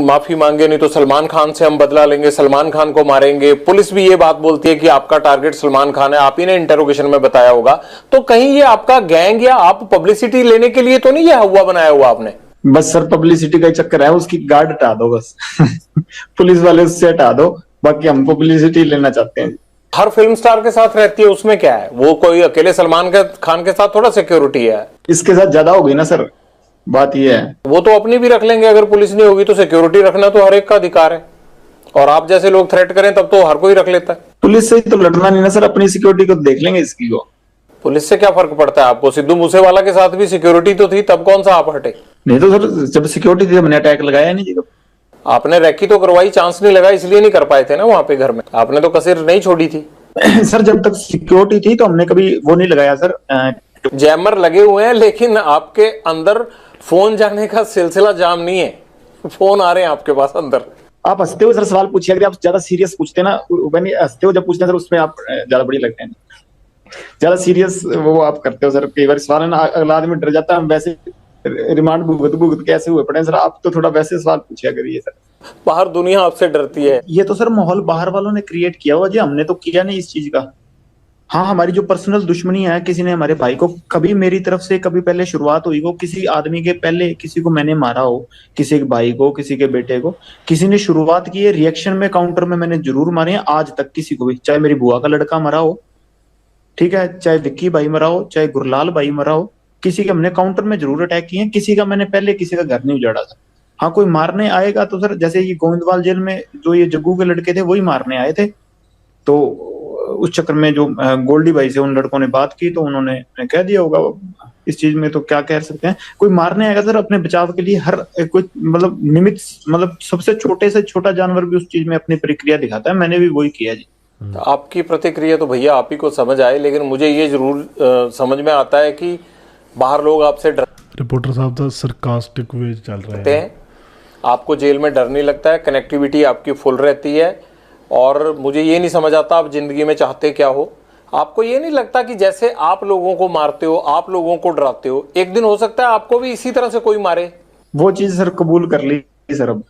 माफी मांगे नहीं तो सलमान खान से हम बदला लेंगे, सलमान खान को मारेंगे। पुलिस भी ये बात बोलती है कि आपका टारगेट सलमान खान है, आप ही ने इंटरोगेशन में बताया होगा। तो कहीं ये आपका गैंग या आप पब्लिसिटी लेने के लिए तो नहीं ये हुआ बनाया हुआ आपने? बस सर पब्लिसिटी का चक्कर है, उसकी गार्ड हटा दो बस। पुलिस वाले उससे हटा दो, बाकी हम पब्लिसिटी लेना चाहते हैं। हर फिल्म स्टार के साथ रहती है, उसमें क्या है? वो कोई अकेले सलमान खान के साथ थोड़ा सिक्योरिटी है। इसके साथ ज्यादा होगी ना सर, बात ये है। वो तो अपनी भी रख लेंगे, अगर पुलिस नहीं होगी तो सिक्योरिटी रखना तो हर एक का अधिकार है। और आप जैसे लोग थ्रेट करें तब तो हर कोई रख लेता है। पुलिस से तो लड़ना नहीं ना सर, अपनी सिक्योरिटी को देख लेंगे इसकी को। पुलिस से क्या फर्क पड़ता है आपको? सिद्धू मूसेवाला के साथ भी सिक्योरिटी तो थी, तब कौन सा आप हटे? नहीं तो सर जब सिक्योरिटी थी हमने अटैक लगाया नहीं जी। आपने रैकी तो करवाई, चांस नहीं लगा इसलिए नहीं कर पाए थे ना वहां पे घर में। आपने तो कसर नहीं छोड़ी थी। सर जब तक सिक्योरिटी थी तो हमने कभी वो नहीं लगाया सर। जैमर लगे हुए हैं लेकिन आपके अंदर फोन जाने का सिलसिला जाम नहीं है। फोन आ रहे हैं आपके पास अंदर। आप हंसते हो सर सवाल पूछिए, अगर आप ज्यादा सीरियस पूछते ना, हंसते हो जब पूछते हैं सर उसमें आप ज्यादा बड़ी लगते हैं। ज्यादा सीरियस वो आप करते हो सर, कई बार सवाल है ना अगला आदमी डर जाता है। हम वैसे रिमांड भुगत भुगत कैसे हुए पड़े सर, आप तो थोड़ा वैसे सवाल पूछिया करिए सर। बाहर दुनिया आपसे डरती है। ये तो सर माहौल बाहर वालों ने क्रिएट किया हुआ जी, हमने तो किया नहीं इस चीज का। हाँ हमारी जो पर्सनल दुश्मनी है, किसी ने हमारे भाई को कभी मेरी तरफ से कभी पहले शुरुआत हुई हो, किसी आदमी के पहले किसी को मैंने मारा हो, किसी के भाई को किसी के बेटे को किसी ने शुरुआत की है, रिएक्शन में काउंटर में मैंने जरूर मारे हैं। आज तक किसी को भी, चाहे मेरी बुआ का लड़का मरा हो, ठीक है, चाहे विक्की भाई मरा हो, चाहे गुरलाल भाई मरा हो, किसी के हमने काउंटर में जरूर अटैक किए हैं। किसी का मैंने पहले किसी का घर नहीं उजाड़ा था। हाँ कोई मारने आएगा तो सर जैसे ये गोविंदवाल जेल में जो ये जग्गू के लड़के थे वही मारने आए थे, तो उस चक्कर में जो गोल्डी भाई से उन लड़कों ने बात की तो उन्होंने कह दिया होगा। इस चीज में तो क्या कह सकते हैं, कोई मारने आएगा सर अपने बचाव के लिए हर कोई मतलब निमित्त, मतलब सबसे छोटे से छोटा जानवर भी उस चीज में अपनी प्रक्रिया दिखाता है। मैंने भी वही किया जी। तो आपकी प्रतिक्रिया तो भैया आप ही को समझ आए, लेकिन मुझे ये जरूर समझ में आता है कि बाहर लोग आपसे डर। रिपोर्टर साहब तो सरकास्टिक वे चल रहे हैं। आपको जेल में डर नहीं लगता है, कनेक्टिविटी आपकी फुल रहती है। और मुझे ये नहीं समझ आता आप जिंदगी में चाहते क्या हो। आपको ये नहीं लगता कि जैसे आप लोगों को मारते हो, आप लोगों को डराते हो, एक दिन हो सकता है आपको भी इसी तरह से कोई मारे? वो चीज सर कबूल कर ली सर, अब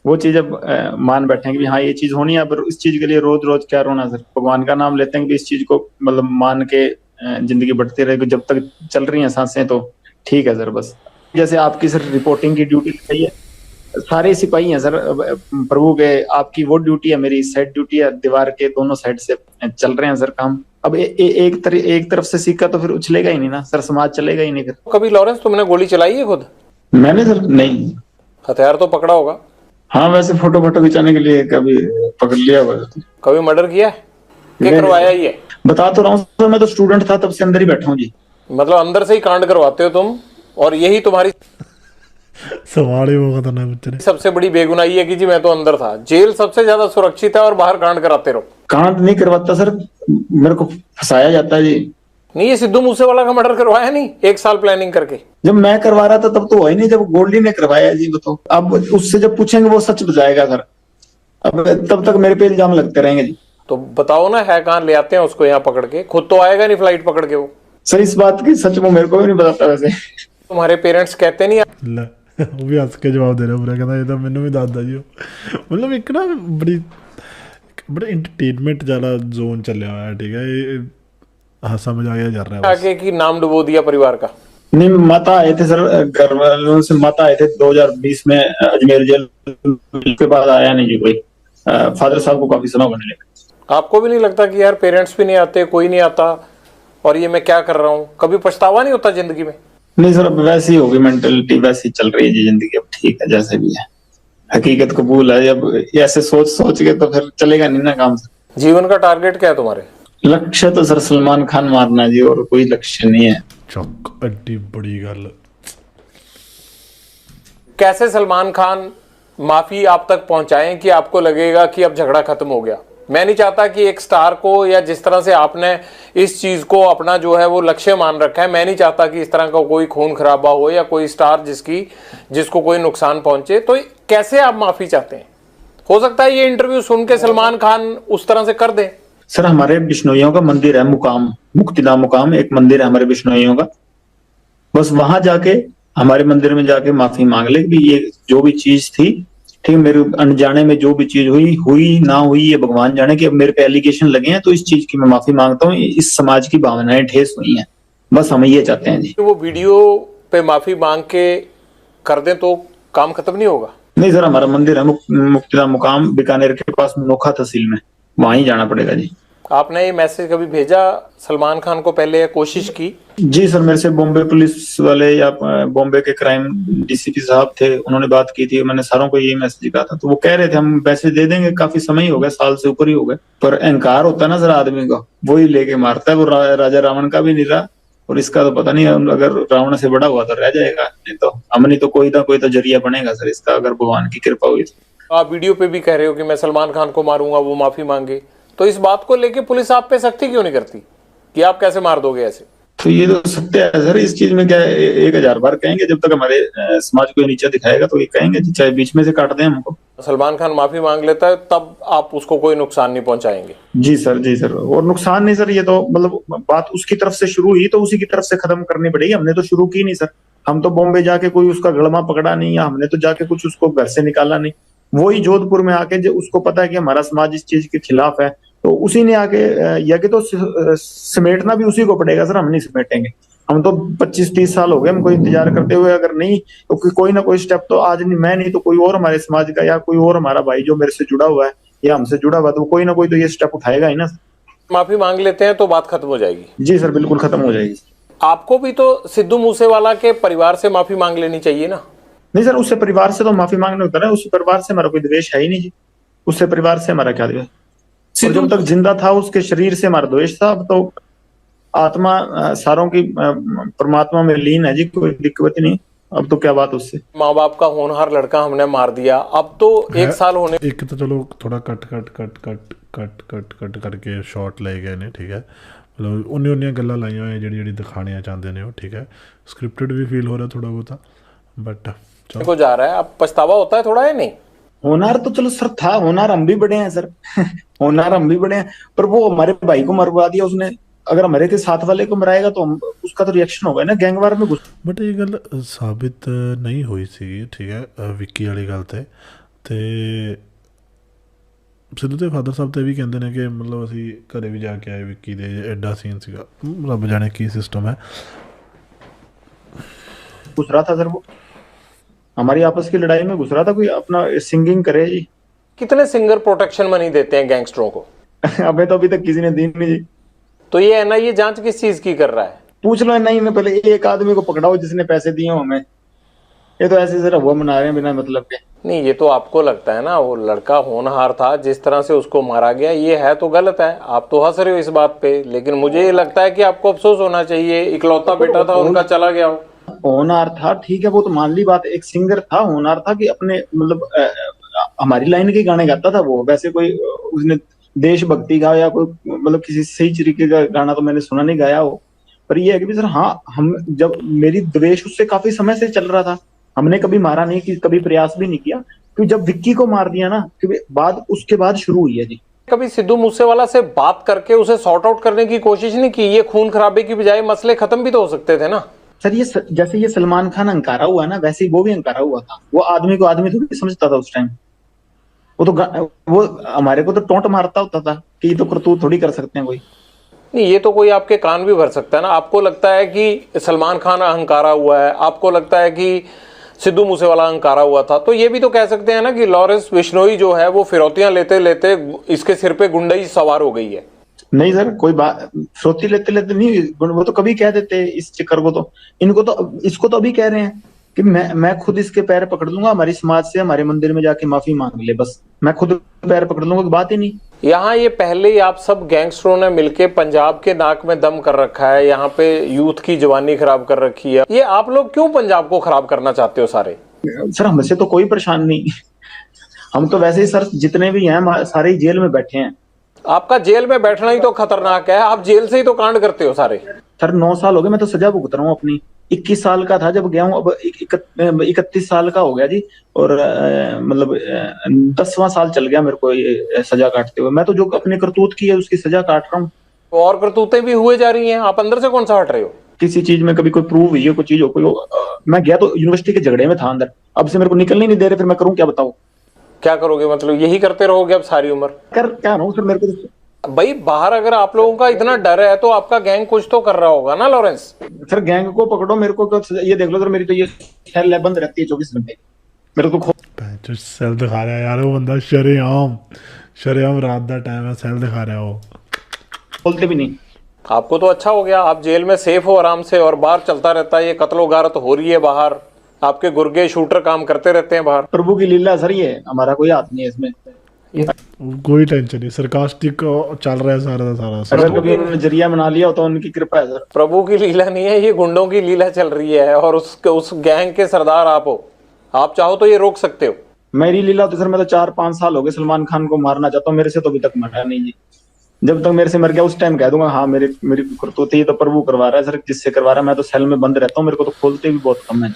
वो चीज अब मान बैठे कि हाँ ये चीज होनी है। पर इस चीज के लिए रोज रोज क्या रोना सर, भगवान का नाम लेते हैं कि इस चीज को मतलब मान के जिंदगी बढ़ती रहेगी। जब तक चल रही हैं सांसें तो ठीक है सर। बस जैसे आपकी सर रिपोर्टिंग की ड्यूटी सही है, सारे सिपाही हैं सर प्रभु के, आपकी वो ड्यूटी है, मेरी साइड ड्यूटी है, दीवार के दोनों साइड से चल रहे हैं सर काम। अब एक तरफ से सिक्का तो फिर उछलेगा ही नहीं ना सर, समाज चलेगा ही नहीं फिर। कभी लॉरेंस तुमने गोली चलाई है खुद? मैंने सर नहीं। हथियार तो पकड़ा होगा? हाँ वैसे फोटो खिंचाने के लिए कभी पकड़ लिया हुआ। कभी मर्डर किया है? क्या करवाया ये? बता तो रहा हूँ, मैं तो स्टूडेंट था तब से अंदर ही बैठा हूँ जी। मतलब अंदर से ही कांड करवाते हो तुम, और यही तुम्हारी सवाल ही वो खतरनाक बच्चे। सबसे बड़ी बेगुनाही है कि जी मैं तो अंदर था। जेल सबसे ज्यादा सुरक्षित है और बाहर कांड कराते रहो। कांड नहीं करवाता सर, मेरे को फंसाया जाता है जी। नहीं, ये सिद्धू मूसेवाला का मर्डर करवाया नहीं 1 साल प्लानिंग करके? जब मैं करवा रहा था तब तो हुआ ही नहीं, जब गोल्डी ने करवाया जी वो तो। अब उससे जब पूछेंगे वो सच बताएगा सर, अब तब तक मेरे पे इल्जाम लगते रहेंगे जी। तो बताओ ना, है कहां? ले आते हैं उसको यहाँ पकड़ के, खुद तो आएगा नहीं फ्लाइट पकड़ के वो। सर इस बात की सच वो मेरे को भी नहीं बताता वैसे। तुम्हारे पेरेंट्स कहते नहीं? वो भी हंस के जवाब दे रहा पूरा, कहता ये तो मैंने भी दादा जी मतलब एक ना बड़ा एंटरटेनमेंट वाला जोन चल रहा है, ठीक है। हाँ समझ आ गया जा रहा है आगे की नाम डुबो दिया परिवार का। नहीं माता आए थे सर, घर वालों से माता आए थे 2020 में अजमेर जेल, उसके बाद आया नहीं जी कोई। फादर साहब को काफी सुना होने लगा। आपको भी नहीं लगता कि यार पेरेंट्स भी नहीं आते, कोई नहीं आता, और ये मैं क्या कर रहा हूँ? कभी पछतावा नहीं होता जिंदगी में? नहीं सर अब वैसी ही होगी मेंटेलिटी, वैसी चल रही है जी जिंदगी। अब ठीक है जैसे भी है, हकीकत कबूल है। अब ऐसे सोच के तो फिर चलेगा नहीं ना काम सर। जीवन का टारगेट क्या है तुम्हारे? लक्ष्य तो सर सलमान खान मारना जी, और कोई लक्ष्य नहीं है। चौक अड्डी बड़ी गल। कैसे सलमान खान माफी आप तक पहुंचाएं कि आपको लगेगा कि अब झगड़ा खत्म हो गया? मैं नहीं चाहता कि एक स्टार को, या जिस तरह से आपने इस चीज को अपना जो है वो लक्ष्य मान रखा है, मैं नहीं चाहता कि इस तरह का कोई खून खराबा हो या कोई स्टार जिसको कोई नुकसान पहुंचे। तो कैसे आप माफी चाहते हैं? हो सकता है ये इंटरव्यू सुन के सलमान खान उस तरह से कर दे। सर हमारे बिश्नोइयों का मंदिर है मुकाम, मुक्तिधाम मुकाम एक मंदिर है हमारे बिश्नोइयों का। बस वहां जाके हमारे मंदिर में जाके माफी मांग ले कि ये जो भी चीज थी, ठीक है, मेरे अनजाने में जो भी चीज हुई हुई ना हुई ये भगवान जाने, कि अब मेरे पे एलिगेशन लगे हैं तो इस चीज की मैं माफी मांगता हूँ, इस समाज की भावनाएं ठेस हुई हैं, बस हम ये चाहते हैं जी। वो वीडियो पे माफी मांग के कर दें तो काम खत्म नहीं होगा? नहीं सर, हमारा मंदिर है मुक्तिधाम मुकाम बीकानेर के पास नोखा तहसील में, वहां ही जाना पड़ेगा जी। आपने ये मैसेज कभी भेजा सलमान खान को पहले या कोशिश की? जी सर, मेरे से बॉम्बे पुलिस वाले या बॉम्बे के क्राइम डीसीपी साहब थे, उन्होंने बात की थी, मैंने सारों को यही मैसेज कहा था, तो वो कह रहे थे हम पैसे दे देंगे, काफी समय ही हो गया, साल से ऊपर ही हो गए, पर अहंकार होता है ना सर आदमी का, वो ही लेके मारता है। वो राजा रावण का भी नहीं रहा, और इसका तो पता नहीं, अगर रावण से बड़ा हुआ तो रह जाएगा, नहीं तो हमने तो कोई तो जरिया बनेगा सर इसका, अगर भगवान की कृपा हुई तो। आप वीडियो पे भी कह रहे हो कि मैं सलमान खान को मारूंगा, वो माफी मांगे, तो इस बात को लेके पुलिस आप पे सख्ती क्यों नहीं करती कि आप कैसे मार दोगे ऐसे? तो ये तो सत्य है सर, इस चीज में क्या है, 1000 बार कहेंगे, जब तक हमारे समाज को नीचा दिखाएगा तो ये कहेंगे, चाहे बीच में से काट दें हमको। सलमान खान माफी मांग लेता है तब आप उसको कोई नुकसान नहीं पहुंचाएंगे? जी सर, जी सर, और नुकसान नहीं सर, ये तो मतलब बात उसकी तरफ से शुरू हुई तो उसी की तरफ से खत्म करनी पड़ेगी, हमने तो शुरू की नहीं सर। हम तो बॉम्बे जाके कोई उसका गड़मा पकड़ा नहीं, या हमने तो जाके कुछ उसको घर से निकाला नहीं, वही जोधपुर में आके जो उसको पता है कि हमारा समाज इस चीज के खिलाफ है, तो उसी ने आके या कि तो समेटना भी उसी को पड़ेगा सर, हम नहीं समेटेंगे। हम तो 25-30 साल हो गए हमको इंतजार करते हुए, अगर नहीं तो कोई ना कोई स्टेप तो आज नहीं, मैं नहीं तो कोई और हमारे समाज का या कोई और हमारा भाई जो मेरे से जुड़ा हुआ है या हमसे जुड़ा हुआ, तो कोई ना कोई तो ये स्टेप उठाएगा ही ना। माफी मांग लेते हैं तो बात खत्म हो जाएगी? जी सर, बिल्कुल खत्म हो जाएगी। आपको भी तो सिद्धू मूसेवाला के परिवार से माफी मांग लेनी चाहिए ना? नहीं सर, उससे परिवार से तो माफी मांगने होता है, उससे परिवार से हमारा कोई द्वेष है ही नहीं जी, उससे परिवार से हमारा क्या द्वेष, और जब तक जिंदा था उसके शरीर से हमारा द्वेष था, अब तो आत्मा सारों की परमात्मा में लीन है जी, कोई दिक्कत नहीं, अब तो क्या बात उससे। माँ बाप का होनहार लड़का हमने मार दिया, अब तो 1 साल होने, एक तो चलो थोड़ा cut cut cut cut cut cut cut करके शॉट ले गए ने, ठीक है, मतलब उन्नी गल्लां लाइयां होई जेह्ड़ी दिखानियां चाहते ने, ठीक है, स्क्रिप्टेड भी फील हो रहा थोड़ा बहुता, बट चलो को जा रहा है, अब पछतावा होता है थोड़ा, है नहीं? होनार तो चलो सर था, होनार हम भी बड़े हैं सर होनार हम भी बड़े हैं, पर वो हमारे भाई को मरवा दिया उसने, अगर हमारे के साथ वाले को मराएगा तो हम उसका तो रिएक्शन होगा ना, गैंगवार में घुस। बट ये गल साबित नहीं हुई सी, ठीक है, विक्की वाली गल ते सिद्धू ਦੇ ਫਾਦਰ ਸਾਹਿਬ ਤੇ ਵੀ ਕਹਿੰਦੇ ਨੇ ਕਿ ਮਤਲਬ ਅਸੀਂ ਘਰੇ ਵੀ ਜਾ ਕੇ ਆਏ ਵਿੱਕੀ ਦੇ, ਐਡਾ ਸੀਨ ਸੀਗਾ, ਰੱਬ ਜਾਣੇ ਕੀ ਸਿਸਟਮ ਹੈ। घुस रहा था सर, वो हमारी आपस की लड़ाई में घुस रहा था, कोई अपना सिंगिंग करे जी। कितने सिंगर प्रोटेक्शन मनी देते हैं गैंगस्टरों को? अबे तो अभी तक किसी ने दी नहीं जी। तो ये एनआईए जांच किस चीज की कर रहा है? पूछ लो नहीं, में पहले एक आदमी को पकड़ाओ जिसने पैसे दिए हो हमें, ये तो ऐसे सर हुआ मना रहे हैं बिना मतलब के। नहीं, ये तो आपको लगता है ना, वो लड़का होनहार था, जिस तरह से उसको मारा गया ये है तो गलत है, आप तो हंस रहे हो इस बात पे, लेकिन मुझे ये लगता है कि आपको अफसोस होना चाहिए, इकलौता बेटा था उनका चला गया हो। होनहार था, ठीक है, वो तो मान ली बात, एक सिंगर था, होनहार था कि अपने मतलब हमारी लाइन के गाने गाता था वो, वैसे कोई उसने देशभक्ति का या कोई मतलब किसी सही तरीके का गाना तो मैंने सुना नहीं गाया हो, पर ये है कि सर हाँ, हम जब मेरी द्वेष उससे काफी समय से चल रहा था, हमने कभी मारा नहीं, कि कभी प्रयास भी नहीं किया, क्योंकि जब विक्की को मार दिया ना, क्योंकि बाद उसके बाद शुरू हुई है जी। कभी सिद्धू मूसेवाला से बात करके उसे सॉर्ट आउट करने की कोशिश नहीं की? ये खून खराबे की बजाय मसले खत्म भी तो हो सकते थे ना सर। ये जैसे ये सलमान खान अंकारा हुआ ना, वैसे ही वो भी अंकारा हुआ था, वो आदमी को आदमी थोड़ी समझता था उस टाइम, वो हमारे को तो टोंट मारता होता था कि ये तो करतूत थोड़ी कर सकते हैं कोई। नहीं, ये तो कोई आपके कान भी भर सकता है ना। आपको लगता है कि सलमान खान अहंकारा हुआ है, आपको लगता है कि सिद्धू मूसेवाला अहंकारा हुआ था, तो ये भी तो कह सकते हैं ना कि लॉरेंस बिश्नोई जो है वो फिरौतियां लेते लेते इसके सिर पे गुंडई सवार हो गई है। नहीं सर, कोई बात फिरौती लेते लेते नहीं, वो तो कभी कह देते इस चक्कर को, तो इनको तो इसको तो अभी कह रहे हैं कि मैं खुद इसके पैर पकड़ लूंगा, हमारी समाज से हमारे मंदिर में जाके माफी मांग ले, बस मैं खुद पैर पकड़ लूंगा, बात ही नहीं। यहाँ ये पहले ही आप सब गैंगस्टरों ने मिलके पंजाब के नाक में दम कर रखा है, यहाँ पे यूथ की जवानी खराब कर रखी है, ये आप लोग क्यों पंजाब को खराब करना चाहते हो सारे? सर हमसे तो कोई परेशान नहीं, हम तो वैसे ही सर जितने भी हैं सारे ही जेल में बैठे हैं। आपका जेल में बैठना ही तो खतरनाक है, आप जेल से ही तो कांड करते हो सारे। सर 9 साल हो गए, मैं तो सजा भुगत रहा हूँ अपनी, 21 साल का था जब गया हूँ, अब 31 साल का हो गया जी, और मतलब 10वां साल चल गया मेरे को ये सजा काटते हुए। मैं तो जो अपने करतूत की है उसकी सजा काट रहा हूँ। और करतूतें भी हुए जा रही हैं, आप अंदर से कौन सा हट रहे हो? किसी चीज में कभी कोई प्रूव हुई है, कोई चीज हो, मैं गया तो यूनिवर्सिटी के झगड़े में था अंदर, अब से मेरे को निकलने नहीं दे रहे, फिर मैं करूं क्या बताओ? क्या करोगे, मतलब यही करते रहोगे अब सारी उम्र? कर क्या रहा हूँ सर, मेरे को भाई बाहर अगर आप लोगों का इतना डर है तो आपका गैंग कुछ तो कर रहा होगा ना लॉरेंस? सर गैंग को पकड़ो, मेरे को ये देख लो सर, मेरी तो ये सेल बंद रहती है 24 घंटे, मेरे को जो सेल दिखा रहा है यार वो बंदा, शरेआम रात दा टाइम है, सेल दिखा रहा है वो। खोलते भी नहीं। आपको तो अच्छा हो गया, आप जेल में सेफ हो आराम से, और बाहर चलता रहता है ये कत्लो गारत हो रही है बाहर, आपके गुर्गे शूटर काम करते रहते हैं बाहर। प्रभु की लीला सर, ये हमारा कोई हाथ नहीं है इसमें। कोई टेंशन नहीं, सरकास्टिक चल रहा है सारा का सारा। अगर कभी उन्होंने जरिया बना लिया हो तो उनकी कृपा है सर। प्रभु की लीला नहीं है, ये गुंडों की लीला चल रही है, और उस गैंग के सरदार आप हो। आप चाहो तो ये रोक सकते हो। मेरी लीला तो सर, मैं तो 4-5 साल हो गए सलमान खान को मारना चाहता हूँ, मेरे से तो अभी तक मरा नहीं जी। जब तक मेरे से मर गया उस टाइम कह दूंगा हाँ मेरी करतूत, ये तो प्रभु करवा रहा है सर, जिससे करवा रहा है। मैं तो सेल में बंद रहता हूँ, मेरे को तो खोलते भी बहुत कम है।